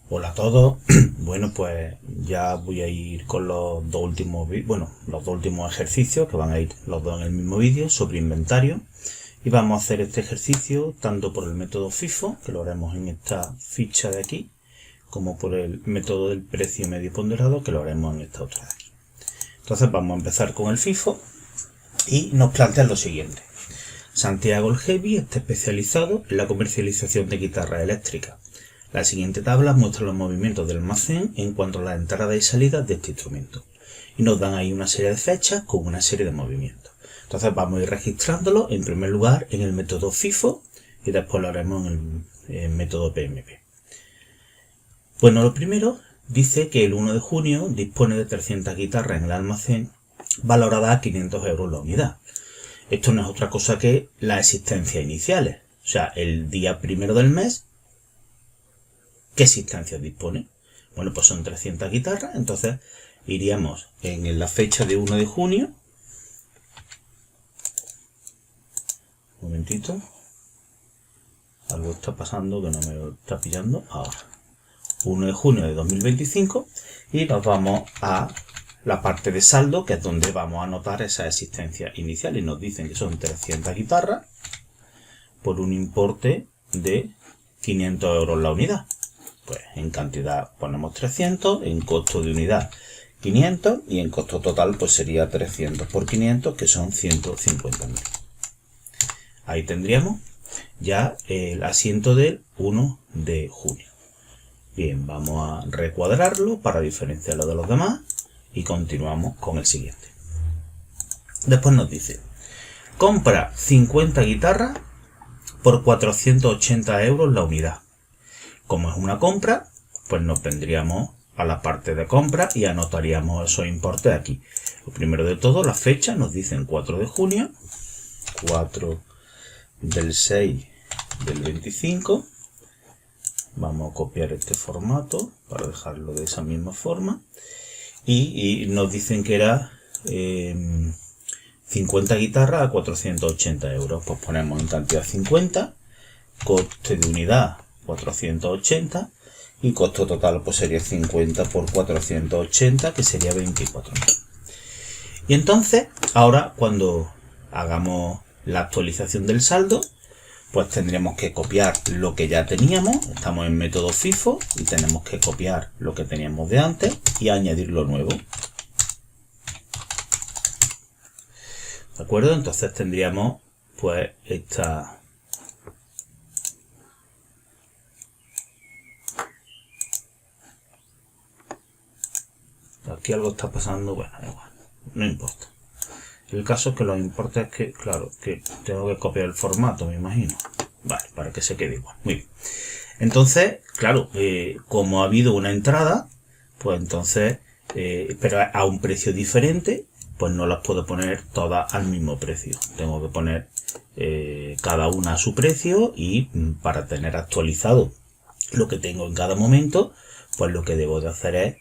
Hola a todos. Bueno, pues ya voy a ir con los dos últimos ejercicios que van a ir los dos en el mismo vídeo sobre inventario, y vamos a hacer este ejercicio tanto por el método FIFO, que lo haremos en esta ficha de aquí, como por el método del precio medio ponderado, que lo haremos en esta otra de aquí. Entonces vamos a empezar con el FIFO y nos plantean lo siguiente. Santiago el Heavy está especializado en la comercialización de guitarras eléctricas. La siguiente tabla muestra los movimientos del almacén en cuanto a las entradas y salidas de este instrumento. Y nos dan ahí una serie de fechas con una serie de movimientos. Entonces vamos a ir registrándolo en primer lugar en el método FIFO y después lo haremos en el método PMP. Bueno, lo primero dice que el 1 de junio dispone de 300 guitarras en el almacén valoradas a 500 euros la unidad. Esto no es otra cosa que las existencias iniciales. O sea, el día primero del mes, ¿qué existencias dispone? Bueno, pues son 300 guitarras, entonces iríamos en la fecha de 1 de junio. Un momentito. Algo está pasando que no me lo está pillando ahora. 1 de junio de 2025 y nos vamos a la parte de saldo, que es donde vamos a anotar esa existencia inicial, y nos dicen que son 300 guitarras por un importe de 500 euros la unidad. Pues en cantidad ponemos 300, en costo de unidad 500 y en costo total pues sería 300 por 500, que son 150.000. Ahí tendríamos ya el asiento del 1 de junio. Bien, vamos a recuadrarlo para diferenciarlo de los demás y continuamos con el siguiente. Después nos dice: compra 50 guitarras por 480 euros la unidad. Como es una compra, pues nos vendríamos a la parte de compra y anotaríamos esos importes aquí. Lo primero de todo, la fecha, nos dicen 4 de junio, 4 del 6 del 25. Vamos a copiar este formato para dejarlo de esa misma forma. Y nos dicen que era 50 guitarras a 480 euros. Pues ponemos en cantidad 50, coste de unidad 480 y costo total pues sería 50 por 480, que sería 24.000. Y entonces, ahora cuando hagamos la actualización del saldo, pues tendremos que copiar lo que ya teníamos. Estamos en método FIFO y tenemos que copiar lo que teníamos de antes y añadir lo nuevo. ¿De acuerdo? Entonces tendríamos pues esta... Aquí algo está pasando, bueno, igual, no importa. El caso es que lo importa es que, claro, que tengo que copiar el formato, me imagino. Vale, para que se quede igual. Muy bien. Entonces, claro, como ha habido una entrada, pues entonces, pero a un precio diferente, pues no las puedo poner todas al mismo precio. Tengo que poner cada una a su precio, y para tener actualizado lo que tengo en cada momento, pues lo que debo de hacer es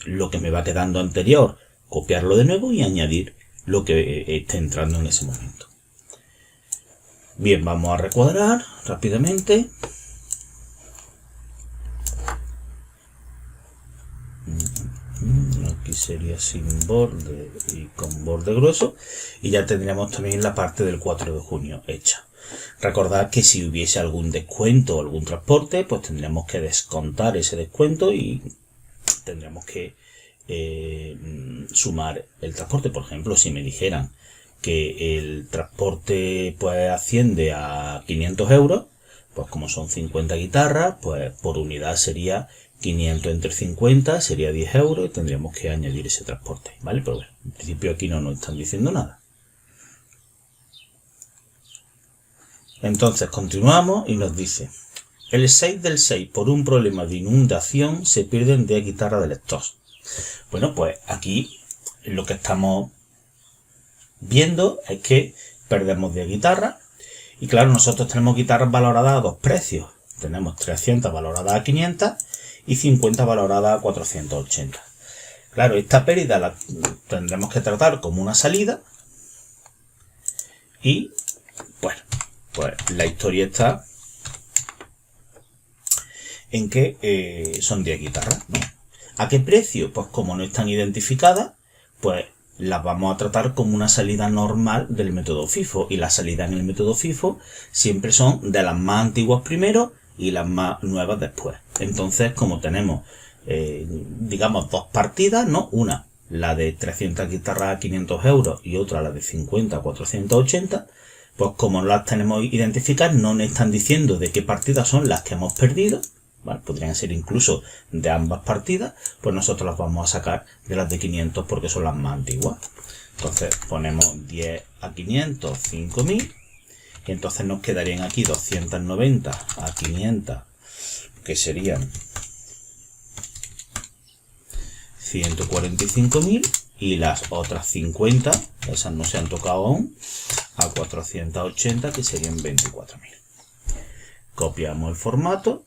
lo que me va quedando anterior, copiarlo de nuevo y añadir lo que esté entrando en ese momento. Bien, vamos a recuadrar rápidamente. Aquí sería sin borde y con borde grueso, y ya tendríamos también la parte del 4 de junio hecha. Recordad que si hubiese algún descuento o algún transporte, pues tendríamos que descontar ese descuento y tendríamos que sumar el transporte. Por ejemplo, si me dijeran que el transporte pues asciende a 500 euros, pues como son 50 guitarras, pues por unidad sería 500 entre 50, sería 10 euros, y tendríamos que añadir ese transporte, ¿vale? Pero bueno, en principio aquí no nos están diciendo nada. Entonces continuamos y nos dice: el 6 del 6, por un problema de inundación, se pierden 10 guitarras de lector. Bueno, pues aquí lo que estamos viendo es que perdemos 10 guitarras, y claro, nosotros tenemos guitarras valoradas a dos precios. Tenemos 300 valoradas a 500 y 50 valoradas a 480. Claro, esta pérdida la tendremos que tratar como una salida, y bueno, pues la historia está en que son 10 guitarras, ¿no? ¿A qué precio? Pues como no están identificadas, pues las vamos a tratar como una salida normal del método FIFO, y las salidas en el método FIFO siempre son de las más antiguas primero y las más nuevas después. Entonces, como tenemos, digamos, dos partidas, ¿no? Una, la de 300 guitarras a 500 euros y otra, la de 50 a 480, pues como no las tenemos identificadas, no nos están diciendo de qué partidas son las que hemos perdido, ¿vale? Podrían ser incluso de ambas partidas, pues nosotros las vamos a sacar de las de 500 porque son las más antiguas. Entonces ponemos 10 a 500, 5000, y entonces nos quedarían aquí 290 a 500, que serían 145.000, y las otras 50, esas no se han tocado aún, a 480, que serían 24.000. Copiamos el formato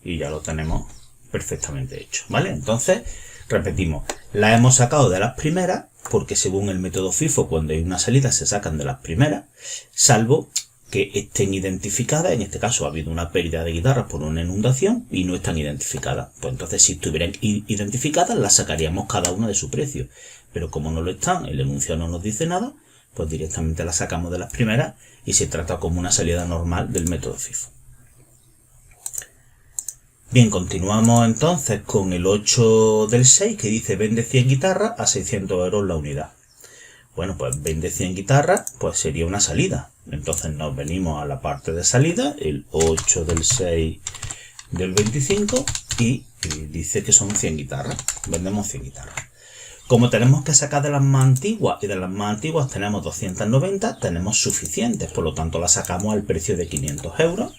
y ya lo tenemos perfectamente hecho, ¿vale? Entonces, repetimos, la hemos sacado de las primeras, porque según el método FIFO, cuando hay una salida se sacan de las primeras, salvo que estén identificadas. En este caso ha habido una pérdida de guitarras por una inundación y no están identificadas. Pues entonces, si estuvieran identificadas, las sacaríamos cada una de su precio. Pero como no lo están, el enunciado no nos dice nada, pues directamente las sacamos de las primeras y se trata como una salida normal del método FIFO. Bien, continuamos entonces con el 8 del 6, que dice vende 100 guitarras a 600 euros la unidad. Bueno, pues vende 100 guitarras, pues sería una salida. Entonces nos venimos a la parte de salida, el 8 del 6 del 25, y dice que son 100 guitarras. Vendemos 100 guitarras. Como tenemos que sacar de las más antiguas, y de las más antiguas tenemos 290, tenemos suficientes, por lo tanto las sacamos al precio de 500 euros.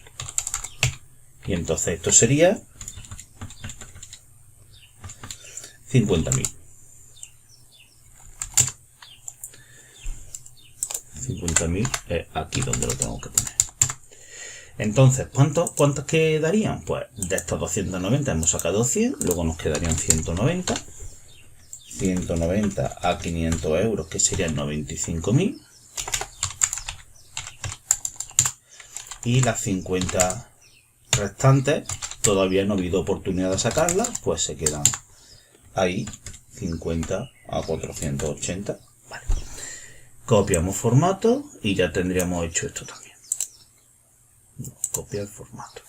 Y entonces esto sería 50.000. 50.000 es aquí donde lo tengo que poner. Entonces, ¿cuántos quedarían? Pues de estos 290 hemos sacado 100, luego nos quedarían 190. 190 a 500 euros, que serían 95.000. Y las 50 restantes, todavía no ha habido oportunidad de sacarlas, pues se quedan ahí, 50 a 480. Vale. Copiamos formato y ya tendríamos hecho esto también. Copia el formato.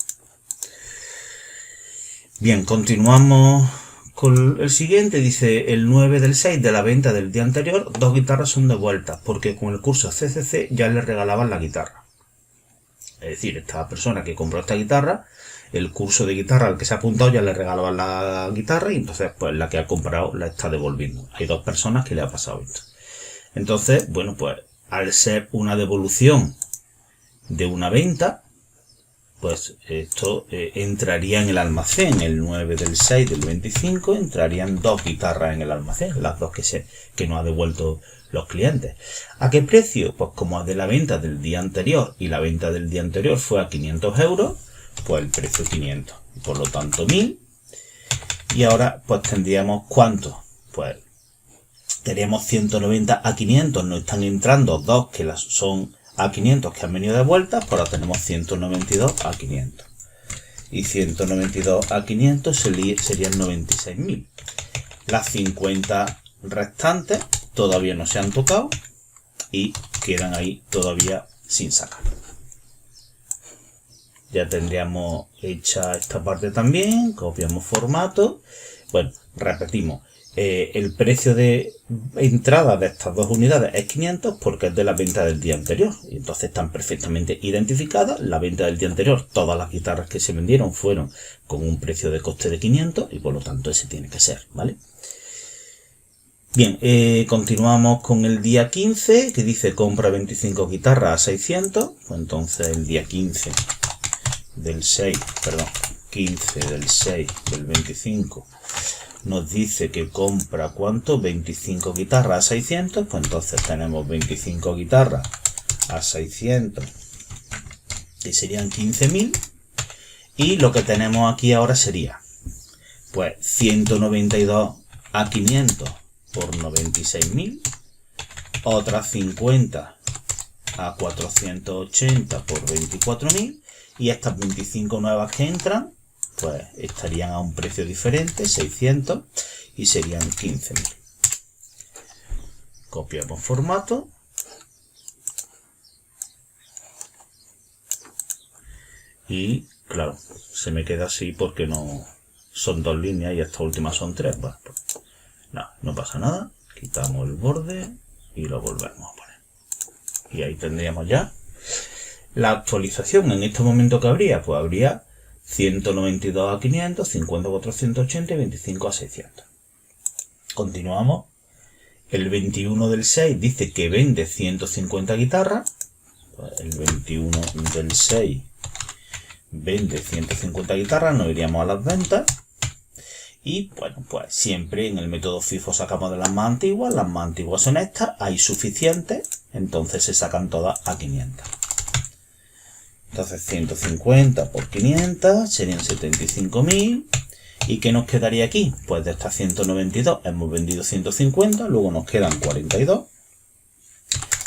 Bien, continuamos con el siguiente. Dice el 9 del 6 de la venta del día anterior, 2 guitarras son devueltas porque con el curso CCC ya le regalaban la guitarra. Es decir, esta persona que compró esta guitarra, el curso de guitarra al que se ha apuntado ya le regalaban la guitarra, y entonces pues la que ha comprado la está devolviendo. Hay 2 personas que le ha pasado esto. Entonces, bueno, pues al ser una devolución de una venta, pues esto entraría en el almacén. El 9 del 6 del 25 entrarían 2 guitarras en el almacén, las 2 que nos ha devuelto los clientes. ¿A qué precio? Pues como es de la venta del día anterior, y la venta del día anterior fue a 500 euros, pues el precio 500, por lo tanto 1000. Y ahora pues tendríamos ¿cuánto? Pues teníamos 190 a 500, nos están entrando 2 que son a 500 que han venido de vuelta, pues ahora tenemos 192 a 500. Y 192 a 500 serían 96.000. Las 50 restantes todavía no se han tocado y quedan ahí todavía sin sacar. Ya tendríamos hecha esta parte también. Copiamos formato. Bueno, repetimos. El precio de entrada de estas 2 unidades es 500 porque es de la venta del día anterior, y entonces están perfectamente identificadas. La venta del día anterior, todas las guitarras que se vendieron fueron con un precio de coste de 500 y por lo tanto ese tiene que ser, ¿vale? Bien, continuamos con el día 15, que dice compra 25 guitarras a 600. Pues entonces el día 15 del 6 del 25 nos dice que compra ¿cuánto? 25 guitarras a 600, pues entonces tenemos 25 guitarras a 600, que serían 15.000, y lo que tenemos aquí ahora sería, pues 192 a 500 por 96.000, otras 50 a 480 por 24.000 y estas 25 nuevas que entran pues estarían a un precio diferente, 600, y serían 15.000. Copiamos formato y claro, se me queda así porque no son dos líneas y esta última son tres. Bueno, pues, no pasa nada, quitamos el borde y lo volvemos a poner y ahí tendríamos ya la actualización. En este momento que habría, pues habría 192 a 500, 50 a 480 y 25 a 600. Continuamos. El 21 del 6 dice que vende 150 guitarras. Pues el 21 del 6 vende 150 guitarras, nos iríamos a las ventas. Y bueno, pues siempre en el método FIFO sacamos de las más antiguas son estas, hay suficientes, entonces se sacan todas a 500. Entonces 150 por 500 serían 75.000. ¿Y qué nos quedaría aquí? Pues de estas 192 hemos vendido 150, luego nos quedan 42,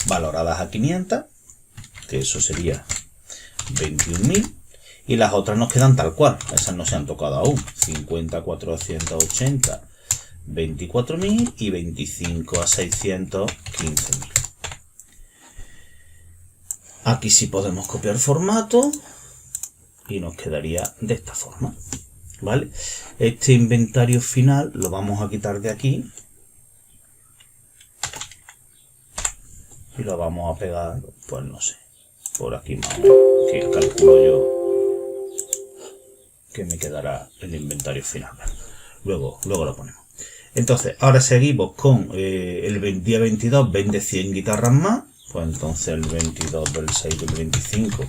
valoradas a 500, que eso sería 21.000. Y las otras nos quedan tal cual, esas no se han tocado aún. 50 a 480, 24.000 y 25 a 600, 15.000. Aquí sí podemos copiar formato y nos quedaría de esta forma, ¿vale? Este inventario final lo vamos a quitar de aquí y lo vamos a pegar, pues no sé, por aquí más o menos, que calculo yo que me quedará el inventario final. Luego lo ponemos. Entonces, ahora seguimos con el día 22 vende 100 guitarras más. Pues entonces el 22 del 6 del 25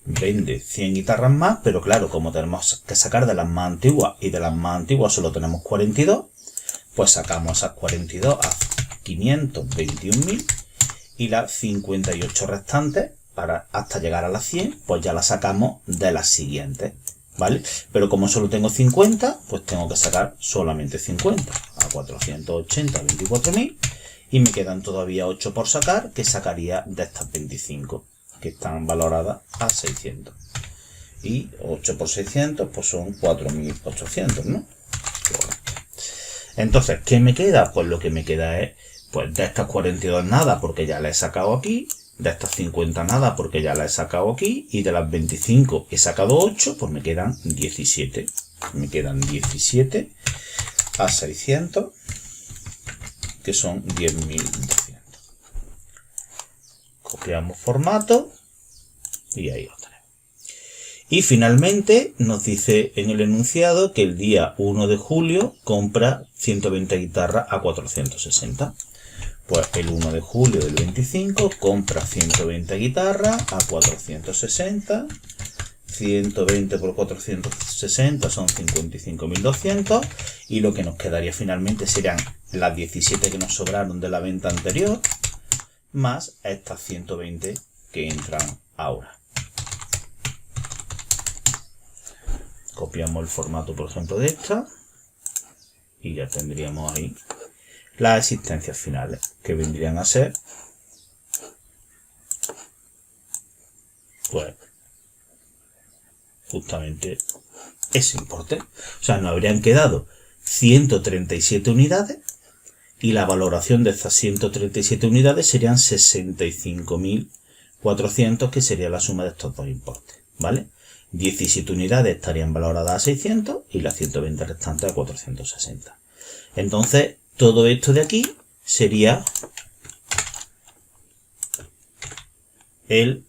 vende 100 guitarras más, pero claro, como tenemos que sacar de las más antiguas y de las más antiguas solo tenemos 42, pues sacamos esas 42 a 521.000 y las 58 restantes hasta llegar a las 100, pues ya las sacamos de las siguientes, ¿vale? Pero como solo tengo 50, pues tengo que sacar solamente 50 a 480, 24.000 y me quedan todavía 8 por sacar, que sacaría de estas 25 que están valoradas a 600. Y 8 por 600 pues son 4.800, ¿no? Entonces, ¿qué me queda? Pues lo que me queda es, pues de estas 42 nada, porque ya la he sacado aquí, de estas 50 nada, porque ya la he sacado aquí, y de las 25 he sacado 8, pues me quedan 17. Me quedan 17 a 600, que son 10.200. Copiamos formato y ahí lo tenemos. Y finalmente nos dice en el enunciado que el día 1 de julio compra 120 guitarras a 460. Pues el 1 de julio del 25 compra 120 guitarras a 460. 120 por 460 son 55.200 y lo que nos quedaría finalmente serían las 17 que nos sobraron de la venta anterior más estas 120 que entran ahora. Copiamos el formato, por ejemplo, de esta y ya tendríamos ahí las existencias finales, que vendrían a ser pues justamente ese importe. O sea, nos habrían quedado 137 unidades y la valoración de estas 137 unidades serían 65.400, que sería la suma de estos dos importes, ¿vale? 17 unidades estarían valoradas a 600 y las 120 restantes a 460. Entonces, todo esto de aquí sería el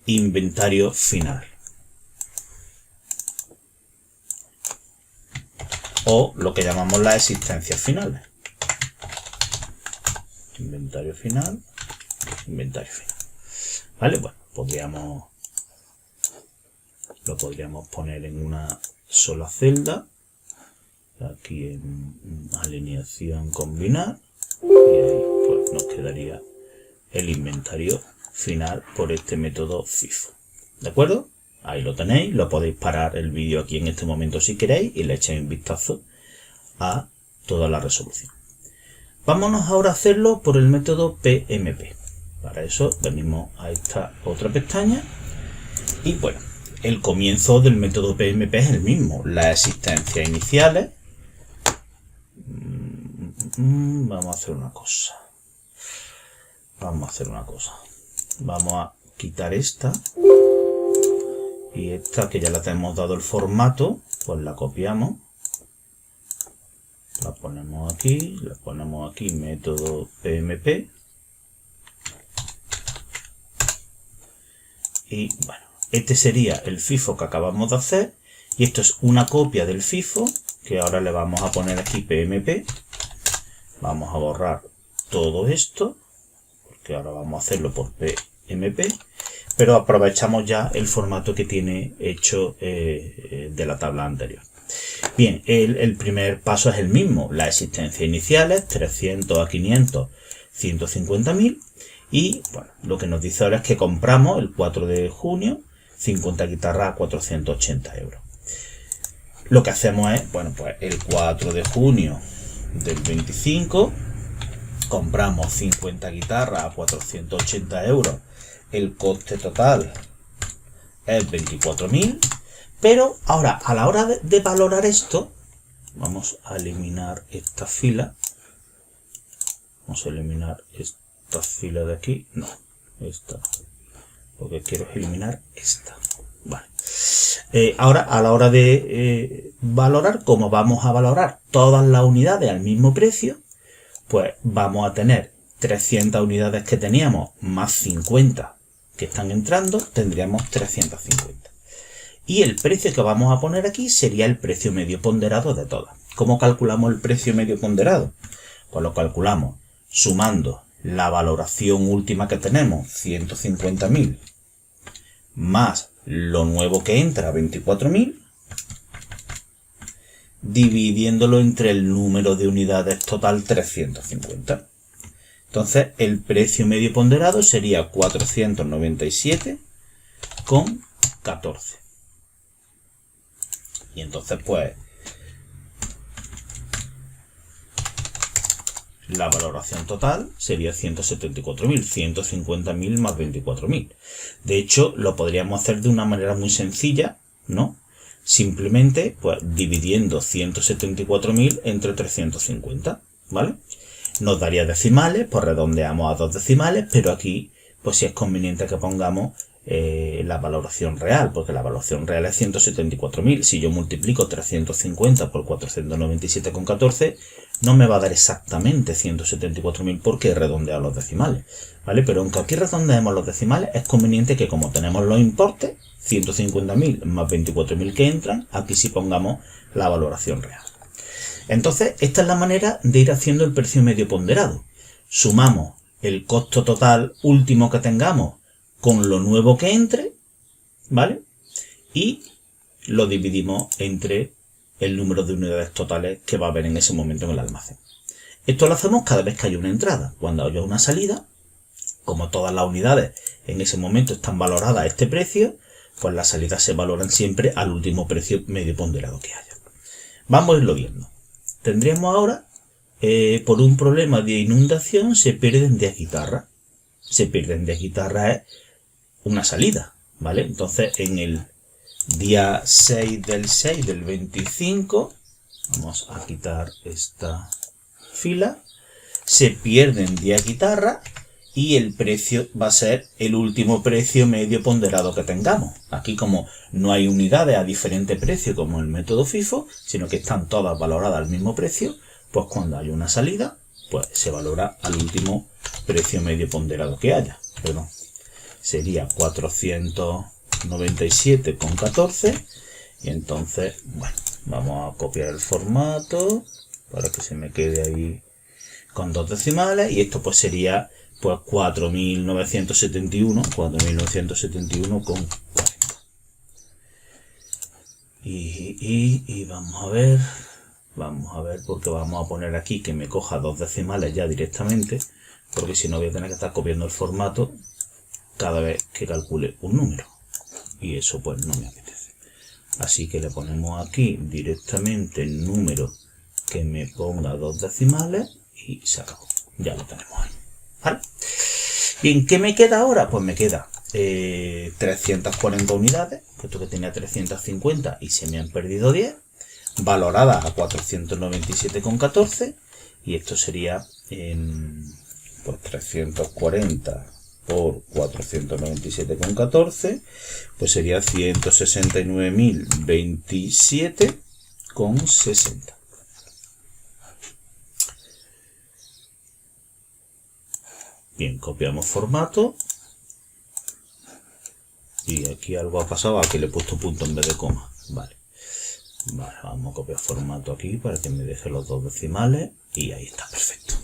inventario final, o lo que llamamos las existencias finales. Inventario final, ¿vale? Bueno, lo podríamos poner en una sola celda, aquí en alineación combinar, y ahí pues nos quedaría el inventario final por este método FIFO. ¿De acuerdo? Ahí lo tenéis, lo podéis parar el vídeo aquí en este momento si queréis y le echáis un vistazo a toda la resolución. Vámonos ahora a hacerlo por el método PMP. Para eso venimos a esta otra pestaña y bueno, el comienzo del método PMP es el mismo, las existencias iniciales. Vamos a hacer una cosa. Vamos a quitar esta y esta que ya la tenemos dado el formato, pues la copiamos, la ponemos aquí, método PMP. Y bueno, este sería el FIFO que acabamos de hacer y esto es una copia del FIFO que ahora le vamos a poner aquí PMP. Vamos a borrar todo esto porque ahora vamos a hacerlo por PMP, pero aprovechamos ya el formato que tiene hecho de la tabla anterior. Bien, el primer paso es el mismo, las existencias iniciales, 300 a 500, 150.000. Y bueno, lo que nos dice ahora es que compramos el 4 de junio 50 guitarras a 480 euros. Lo que hacemos es, bueno, pues el 4 de junio del 25 compramos 50 guitarras a 480 euros. El coste total es 24.000. Pero ahora, a la hora de valorar esto, vamos a eliminar esta fila. Vamos a eliminar esta fila de aquí. No, esta. Lo que quiero es eliminar esta. Vale. Ahora, a la hora de valorar, como vamos a valorar todas las unidades al mismo precio, pues vamos a tener 300 unidades que teníamos más 50 que están entrando, tendríamos 350. Y el precio que vamos a poner aquí sería el precio medio ponderado de todas. ¿Cómo calculamos el precio medio ponderado? Pues lo calculamos sumando la valoración última que tenemos, 150.000, más lo nuevo que entra, 24.000, dividiéndolo entre el número de unidades total, 350. Entonces, el precio medio ponderado sería 497,14. Y entonces, pues, la valoración total sería 174.000, 150.000 más 24.000. De hecho, lo podríamos hacer de una manera muy sencilla, ¿no? Simplemente, pues, dividiendo 174.000 entre 350, ¿vale? Nos daría decimales, pues redondeamos a 2 decimales, pero aquí, pues sí es conveniente que pongamos la valoración real, porque la valoración real es 174.000. Si yo multiplico 350 por 497,14, no me va a dar exactamente 174.000 porque he redondeado los decimales, ¿vale? Pero aunque aquí redondeemos los decimales, es conveniente que como tenemos los importes, 150.000 más 24.000 que entran, aquí sí pongamos la valoración real. Entonces, esta es la manera de ir haciendo el precio medio ponderado. Sumamos el costo total último que tengamos con lo nuevo que entre, ¿vale? Y lo dividimos entre el número de unidades totales que va a haber en ese momento en el almacén. Esto lo hacemos cada vez que haya una entrada. Cuando haya una salida, como todas las unidades en ese momento están valoradas a este precio, pues las salidas se valoran siempre al último precio medio ponderado que haya. Vamos a irlo viendo. Tendríamos ahora, por un problema de inundación, se pierden 10 guitarras. Se pierden 10 guitarras es una salida, ¿vale? Entonces, en el día 6 del 25, vamos a quitar esta fila, se pierden 10 guitarras y el precio va a ser el último precio medio ponderado que tengamos. Aquí, como no hay unidades a diferente precio como el método FIFO, sino que están todas valoradas al mismo precio, pues cuando hay una salida, pues se valora al último precio medio ponderado que haya. Perdón. Sería 497,14 y entonces, bueno, vamos a copiar el formato para que se me quede ahí con 2 decimales y esto pues sería pues 4.971,40 y vamos a ver porque vamos a poner aquí que me coja 2 decimales ya directamente, porque si no voy a tener que estar copiando el formato cada vez que calcule un número y eso pues no me apetece. Así que le ponemos aquí directamente el número que me ponga 2 decimales y se acabó. Ya lo tenemos ahí, ¿vale? Bien, ¿qué me queda ahora? Pues me queda 340 unidades, puesto que tenía 350 y se me han perdido 10, valoradas a 497,14, y esto sería pues 340 por 497,14, pues sería 169.027,60. Bien, copiamos formato. Y aquí algo ha pasado, aquí le he puesto punto en vez de coma. Vale, vamos a copiar formato aquí para que me deje los dos decimales. Y ahí está, perfecto.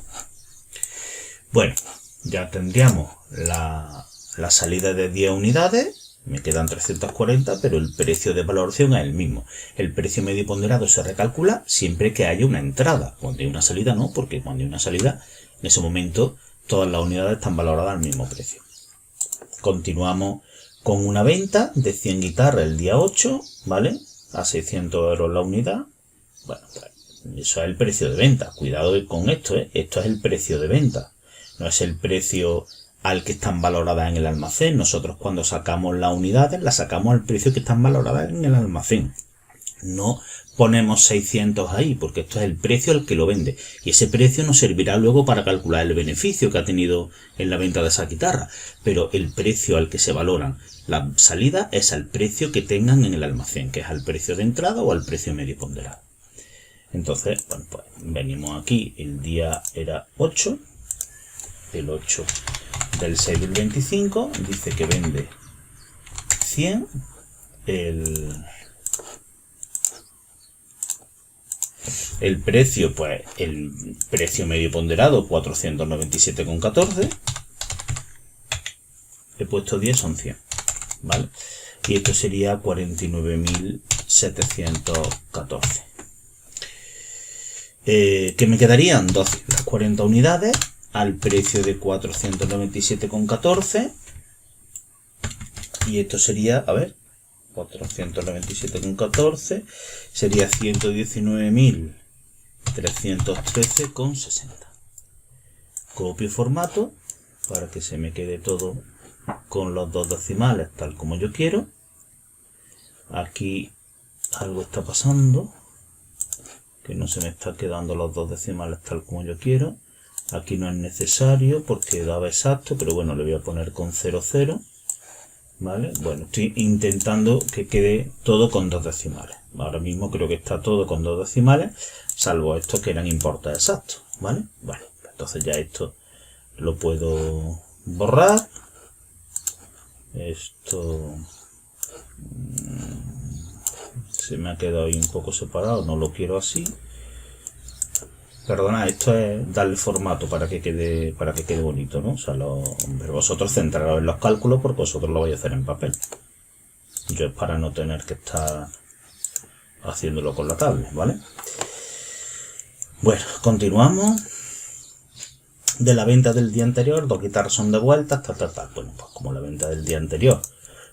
Bueno, ya tendríamos la salida de 10 unidades. Me quedan 340, pero el precio de valoración es el mismo. El precio medio ponderado se recalcula siempre que haya una entrada. Cuando hay una salida no, porque cuando hay una salida, en ese momento todas las unidades están valoradas al mismo precio. Continuamos con una venta de 100 guitarras el día 8, ¿vale? A 600 euros la unidad. Bueno, pues eso es el precio de venta. Cuidado con esto, ¿eh? Esto es el precio de venta. No es el precio al que están valoradas en el almacén. Nosotros cuando sacamos las unidades, las sacamos al precio que están valoradas en el almacén. No ponemos 600 ahí, porque esto es el precio al que lo vende. Y ese precio nos servirá luego para calcular el beneficio que ha tenido en la venta de esa guitarra. Pero el precio al que se valoran la salida es al precio que tengan en el almacén, que es al precio de entrada o al precio medio ponderado. Entonces, bueno, pues venimos aquí, el día era 8, el 8 del 6 del 25, dice que vende 100, el precio, pues el precio medio ponderado 497,14, he puesto 10, son 100, ¿vale? Y esto sería 49.714. ¿Qué me quedarían? 240 unidades al precio de 497,14, y esto sería, a ver, 497,14 sería 119.313,60. Copio formato para que se me quede todo con los dos decimales tal como yo quiero. Aquí algo está pasando, que no se me está quedando los dos decimales tal como yo quiero. Aquí no es necesario porque daba exacto, pero bueno, le voy a poner con 00. ¿Vale? Bueno, estoy intentando que quede todo con dos decimales. Ahora mismo creo que está todo con dos decimales, salvo estos que eran importes exactos, ¿vale? Bueno, entonces ya esto lo puedo borrar. Esto se me ha quedado ahí un poco separado, no lo quiero así. Perdona, esto es darle formato para que quede bonito, ¿no? O sea, pero vosotros centraros en los cálculos porque vosotros lo vais a hacer en papel. Yo es para no tener que estar haciéndolo con la tablet, ¿vale? Bueno, continuamos. De la venta del día anterior, 2 guitarras son devueltas, tal. Bueno, pues como la venta del día anterior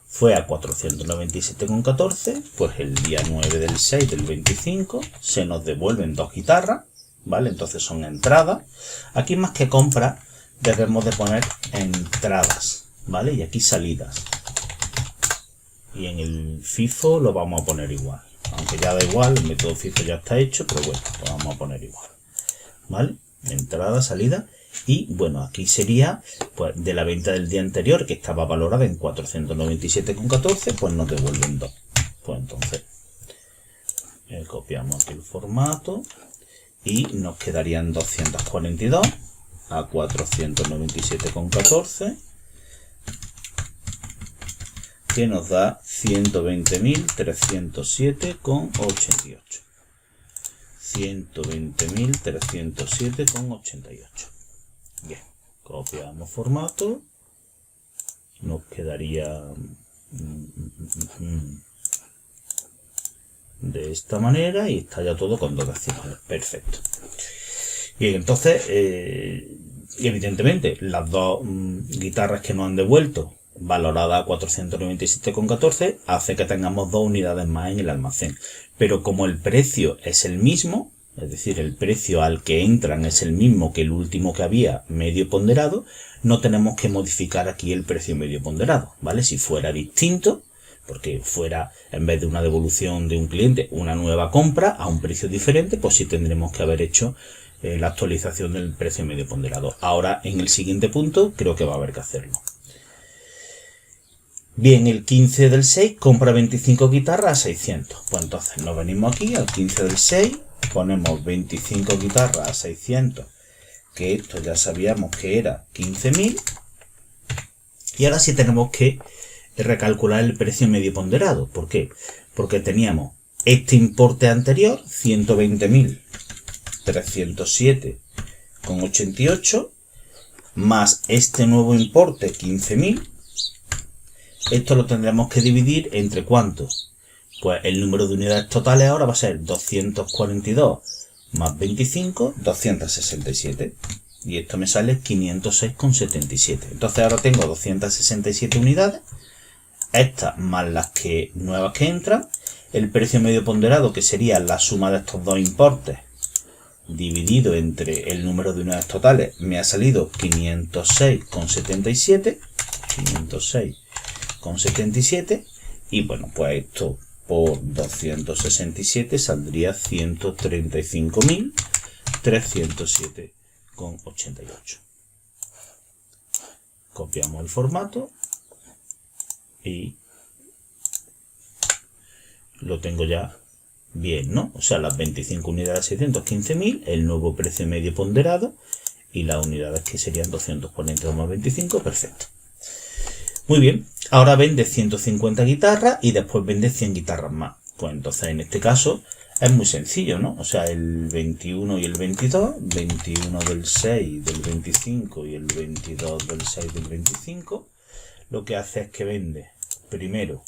fue a 497,14, pues el día 9 del 6 del 25 se nos devuelven 2 guitarras, ¿vale? Entonces son entradas. Aquí más que compra debemos de poner entradas, ¿vale? Y aquí salidas. Y en el FIFO lo vamos a poner igual. Aunque ya da igual, el método FIFO ya está hecho, pero bueno, lo vamos a poner igual, ¿vale? Entrada, salida. Y bueno, aquí sería pues de la venta del día anterior, que estaba valorada en 497,14, pues nos devuelven 2. Pues entonces copiamos aquí el formato y nos quedarían 242 a 497,14, que nos da 120.307,88. 120.307,88. Bien, copiamos formato, nos quedaría de esta manera y está ya todo con 2 decimales. Perfecto. Bien, entonces, evidentemente, las dos guitarras que nos han devuelto, valorada a 497,14, hace que tengamos 2 unidades más en el almacén. Pero como el precio es el mismo, es decir, el precio al que entran es el mismo que el último que había medio ponderado, no tenemos que modificar aquí el precio medio ponderado, ¿vale? Si fuera distinto, porque fuera, en vez de una devolución de un cliente, una nueva compra a un precio diferente, pues sí tendremos que haber hecho la actualización del precio medio ponderado. Ahora, en el siguiente punto, creo que va a haber que hacerlo. Bien, el 15 del 6 compra 25 guitarras a 600. Pues entonces nos venimos aquí al 15 del 6, ponemos 25 guitarras a 600, que esto ya sabíamos que era 15.000. Y ahora sí tenemos que recalcular el precio medio ponderado. ¿Por qué? Porque teníamos este importe anterior, 120.307,88, más este nuevo importe, 15.000. Esto lo tendremos que dividir entre ¿cuánto? Pues el número de unidades totales ahora va a ser 242 más 25, 267. Y esto me sale 506,77. Entonces ahora tengo 267 unidades. Estas más las nuevas que entran. El precio medio ponderado, que sería la suma de estos dos importes, dividido entre el número de unidades totales, me ha salido 506,77. 506,77. Y bueno, pues esto por 267 saldría 135.307,88. Copiamos el formato y lo tengo ya bien, ¿no? O sea, las 25 unidades 615.000, el nuevo precio medio ponderado y las unidades que serían 240 más 25, perfecto. Muy bien, ahora vende 150 guitarras y después vende 100 guitarras más. Pues entonces en este caso es muy sencillo, ¿no? O sea, el 21 y el 22, 21 del 6 del 25 y el 22 del 6 del 25, lo que hace es que vende primero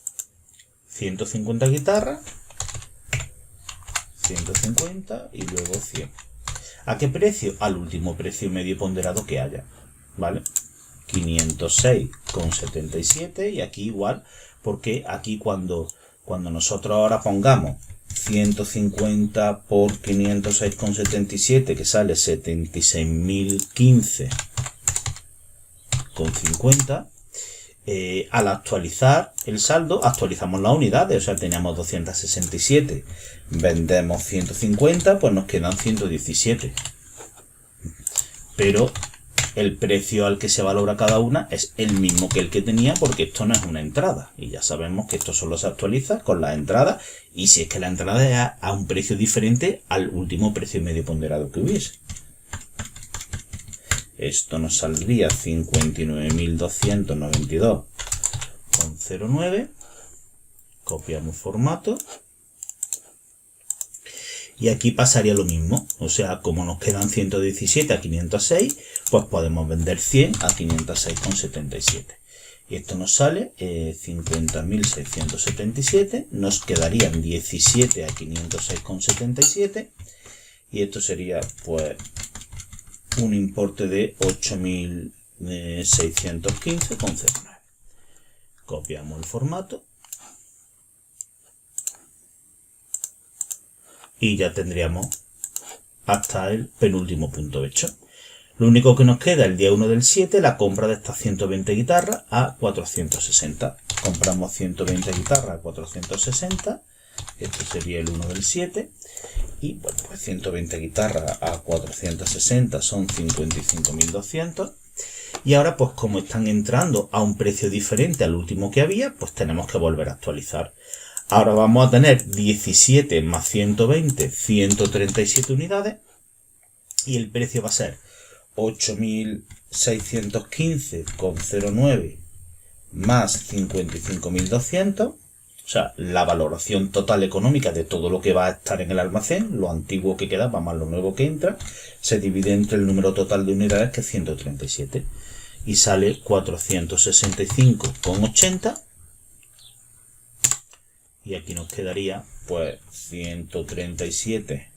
150 guitarras, 150 y luego 100. ¿A qué precio? Al último precio medio ponderado que haya, ¿vale? 506,77 y aquí igual, porque aquí cuando nosotros ahora pongamos 150 por 506,77, que sale 76.015,50, al actualizar el saldo, actualizamos las unidades, o sea, teníamos 267, vendemos 150, pues nos quedan 117. Pero el precio al que se valora cada una es el mismo que el que tenía, porque esto no es una entrada. Y ya sabemos que esto solo se actualiza con las entradas, y si es que la entrada es a un precio diferente al último precio medio ponderado que hubiese. Esto nos saldría 59.292,09. Copiamos formato. Y aquí pasaría lo mismo. O sea, como nos quedan 117 a 506, pues podemos vender 100 a 506,77. Y esto nos sale 50.677. Nos quedarían 17 a 506,77. Y esto sería, pues, un importe de 8.615,09. Copiamos el formato. Y ya tendríamos hasta el penúltimo punto hecho. Lo único que nos queda el día 1 del 7, la compra de estas 120 guitarras a 460. Compramos 120 guitarras a 460. Esto sería el 1 del 7. Y bueno, pues 120 guitarras a 460 son 55.200. Y ahora, pues como están entrando a un precio diferente al último que había, pues tenemos que volver a actualizar. Ahora vamos a tener 17 más 120, 137 unidades. Y el precio va a ser 8.615,09 más 55.200. O sea, la valoración total económica de todo lo que va a estar en el almacén, lo antiguo que quedaba más lo nuevo que entra, se divide entre el número total de unidades, que es 137. Y sale 465,80. Y aquí nos quedaría, pues, 137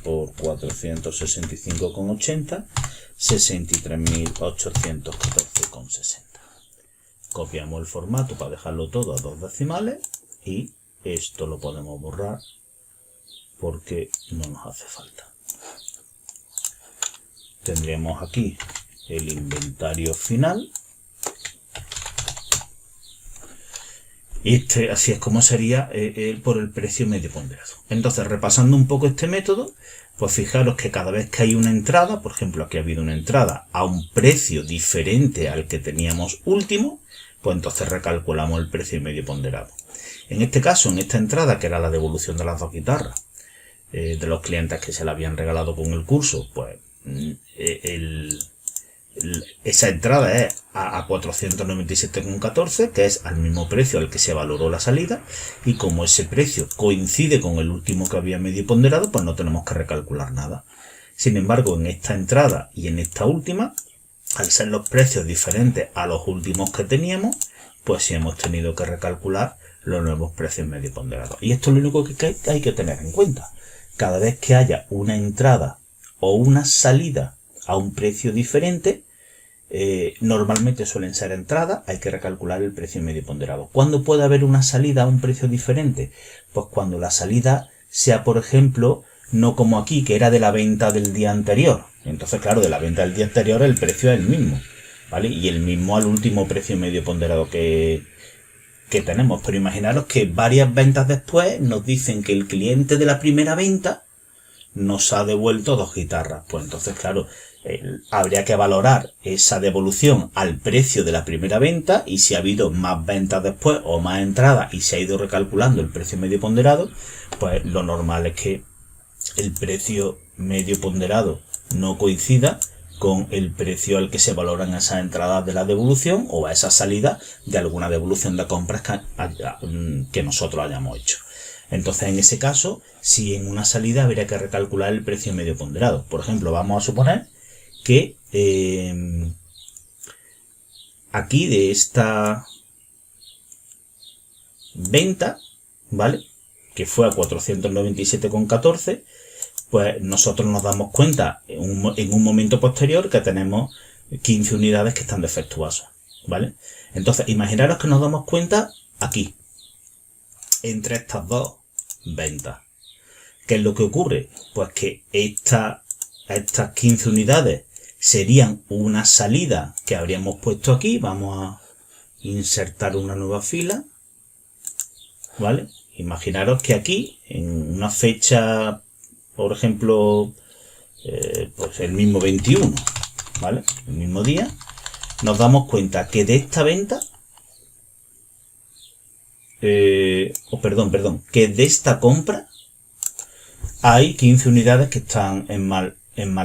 por 465,80, 63.814,60. Copiamos el formato para dejarlo todo a 2 decimales y esto lo podemos borrar porque no nos hace falta. Tendríamos aquí el inventario final. Y así es como sería por el precio medio ponderado. Entonces, repasando un poco este método, pues fijaros que cada vez que hay una entrada, por ejemplo, aquí ha habido una entrada a un precio diferente al que teníamos último, pues entonces recalculamos el precio medio ponderado. En este caso, en esta entrada, que era la devolución de las dos guitarras, de los clientes que se la habían regalado con el curso, pues esa entrada es a 497,14, que es al mismo precio al que se valoró la salida, y como ese precio coincide con el último que había medio ponderado, pues no tenemos que recalcular nada. Sin embargo, en esta entrada y en esta última, al ser los precios diferentes a los últimos que teníamos, pues sí hemos tenido que recalcular los nuevos precios medio ponderados. Y esto es lo único que hay que tener en cuenta. Cada vez que haya una entrada o una salida a un precio diferente, normalmente suelen ser entradas, hay que recalcular el precio medio ponderado. ¿Cuándo puede haber una salida a un precio diferente? Pues cuando la salida sea, por ejemplo, no como aquí, que era de la venta del día anterior. Entonces, claro, de la venta del día anterior el precio es el mismo, ¿vale? Y el mismo al último precio medio ponderado que tenemos. Pero imaginaros que varias ventas después nos dicen que el cliente de la primera venta nos ha devuelto dos guitarras. Pues entonces, claro, habría que valorar esa devolución al precio de la primera venta, y si ha habido más ventas después o más entradas y se ha ido recalculando el precio medio ponderado, pues lo normal es que el precio medio ponderado no coincida con el precio al que se valoran esas entradas de la devolución o a esa salida de alguna devolución de compras que nosotros hayamos hecho. Entonces, en ese caso, si en una salida habría que recalcular el precio medio ponderado. Por ejemplo, vamos a suponer que aquí de esta venta, ¿vale?, que fue a 497,14, pues nosotros nos damos cuenta en un momento posterior que tenemos 15 unidades que están defectuosas, ¿vale? Entonces, imaginaros que nos damos cuenta aquí, entre estas dos ventas. ¿Qué es lo que ocurre? Pues que estas 15 unidades serían una salida que habríamos puesto aquí. Vamos a insertar una nueva fila, ¿vale? Imaginaros que aquí, en una fecha, por ejemplo, pues el mismo 21, ¿vale?, el mismo día, nos damos cuenta que de esta venta, que de esta compra hay 15 unidades que están en mal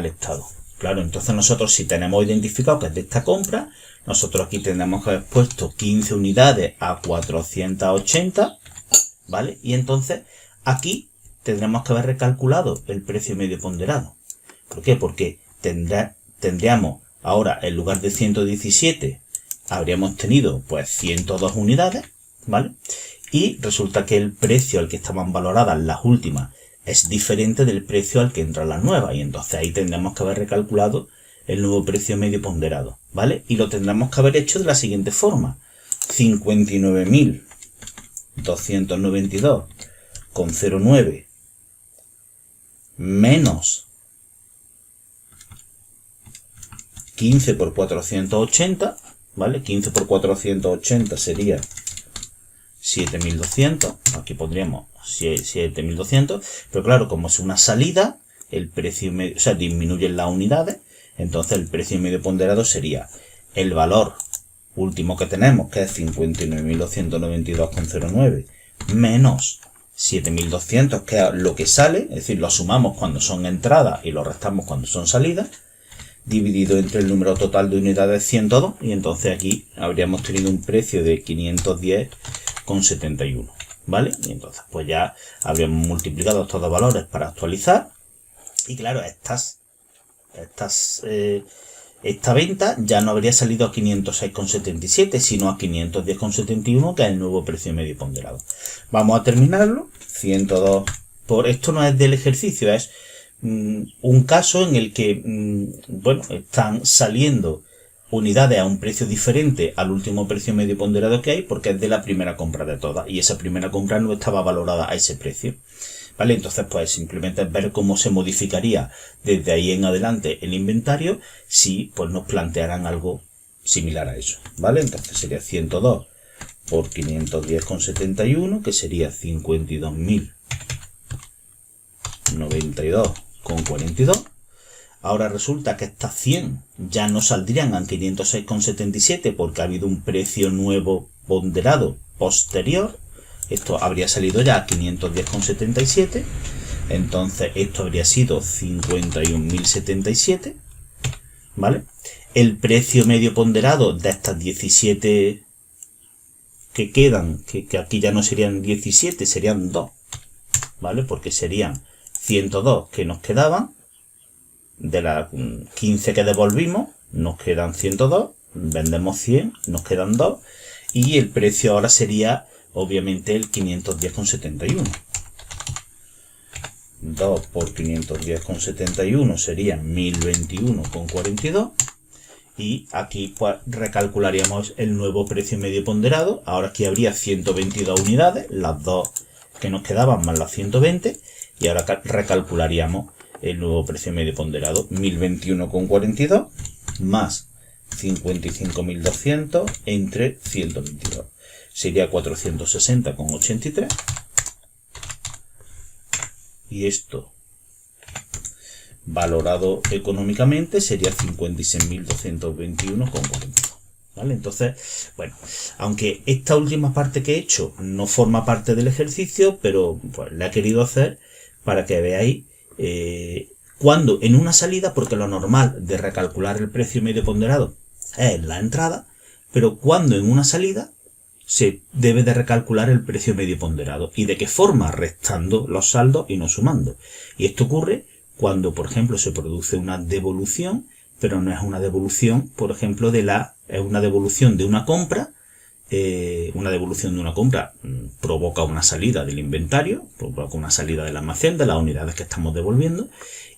estado. Claro, entonces nosotros, si tenemos identificado que es de esta compra, nosotros aquí tendremos que haber puesto 15 unidades a 480, ¿vale? Y entonces aquí tendremos que haber recalculado el precio medio ponderado. ¿Por qué? Porque tendríamos ahora, en lugar de 117, habríamos tenido pues 102 unidades, ¿vale? Y resulta que el precio al que estaban valoradas las últimas es diferente del precio al que entran las nuevas, y entonces ahí tendremos que haber recalculado el nuevo precio medio ponderado, ¿vale? Y lo tendremos que haber hecho de la siguiente forma: 59.292,09 menos 15 por 480, ¿vale? 15 por 480 sería 7.200, aquí pondríamos 7.200, pero claro, como es una salida, el precio medio, o sea, disminuyen las unidades, entonces el precio medio ponderado sería el valor último que tenemos, que es 59.292,09, menos 7.200, que es lo que sale, es decir, lo sumamos cuando son entradas y lo restamos cuando son salidas, dividido entre el número total de unidades 102, y entonces aquí habríamos tenido un precio de 510,71, ¿vale? Y entonces pues ya habríamos multiplicado estos dos valores para actualizar, y claro, esta venta ya no habría salido a 506,77, sino a 510,71, que es el nuevo precio medio ponderado. Vamos a terminarlo. 102 por esto no es del ejercicio, es un caso en el que, bueno, están saliendo unidades a un precio diferente al último precio medio ponderado que hay, porque es de la primera compra de todas, y esa primera compra no estaba valorada a ese precio. ¿vale? Entonces, pues simplemente ver cómo se modificaría desde ahí en adelante el inventario si pues nos plantearan algo similar a eso, ¿vale? Entonces sería 102 por 510,71, que sería 52.092,42. Ahora resulta que estas 100 ya no saldrían a 506,77 porque ha habido un precio nuevo ponderado posterior. Esto habría salido ya a 510,77. Entonces esto habría sido 51.077. ¿Vale? El precio medio ponderado de estas 17 que quedan, que aquí ya no serían 17, serían 2. ¿Vale? Porque serían 102 que nos quedaban. De las 15 que devolvimos, nos quedan 102, vendemos 100, nos quedan 2, y el precio ahora sería, obviamente, el 510,71. 2 por 510,71 sería 1021,42, y aquí pues recalcularíamos el nuevo precio medio ponderado. Ahora aquí habría 122 unidades, las dos que nos quedaban más las 120, y ahora recalcularíamos el nuevo precio medio ponderado, 1021,42 más 55.200 entre 122. Sería 460,83. Y esto, valorado económicamente, sería 56.221,42. ¿Vale? Entonces, bueno, aunque esta última parte que he hecho no forma parte del ejercicio, pero pues la he querido hacer para que veáis cuando en una salida, porque lo normal de recalcular el precio medio ponderado es la entrada, pero cuando en una salida se debe de recalcular el precio medio ponderado. ¿Y de qué forma? Restando los saldos y no sumando. Y esto ocurre cuando, por ejemplo, se produce una devolución, pero no es una devolución, por ejemplo, es una devolución de una compra. Una devolución de una compra provoca una salida del inventario, provoca una salida del almacén, de las unidades que estamos devolviendo,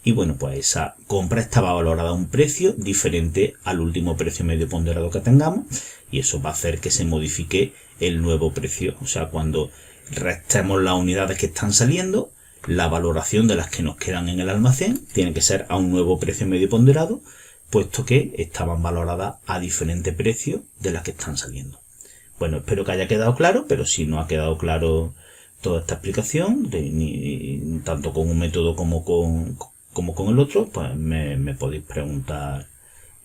y bueno, pues esa compra estaba valorada a un precio diferente al último precio medio ponderado que tengamos, y eso va a hacer que se modifique el nuevo precio. O sea, cuando restemos las unidades que están saliendo, la valoración de las que nos quedan en el almacén tiene que ser a un nuevo precio medio ponderado, puesto que estaban valoradas a diferente precio de las que están saliendo. Bueno, espero que haya quedado claro, pero si no ha quedado claro toda esta explicación, tanto con un método como con el otro, pues me podéis preguntar.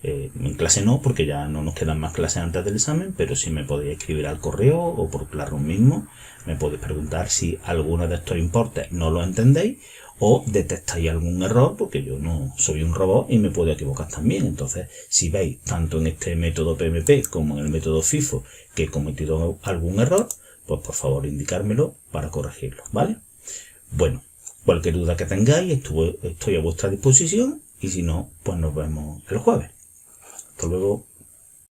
En clase no, porque ya no nos quedan más clases antes del examen, pero si me podéis escribir al correo o por Classroom mismo, me podéis preguntar si alguno de estos importes no lo entendéis o detectáis algún error, porque yo no soy un robot y me puedo equivocar también. Entonces, si veis tanto en este método PMP como en el método FIFO que he cometido algún error, pues por favor indicármelo para corregirlo, ¿vale? Bueno, cualquier duda que tengáis, estoy a vuestra disposición, y si no, pues nos vemos el jueves. Hasta luego.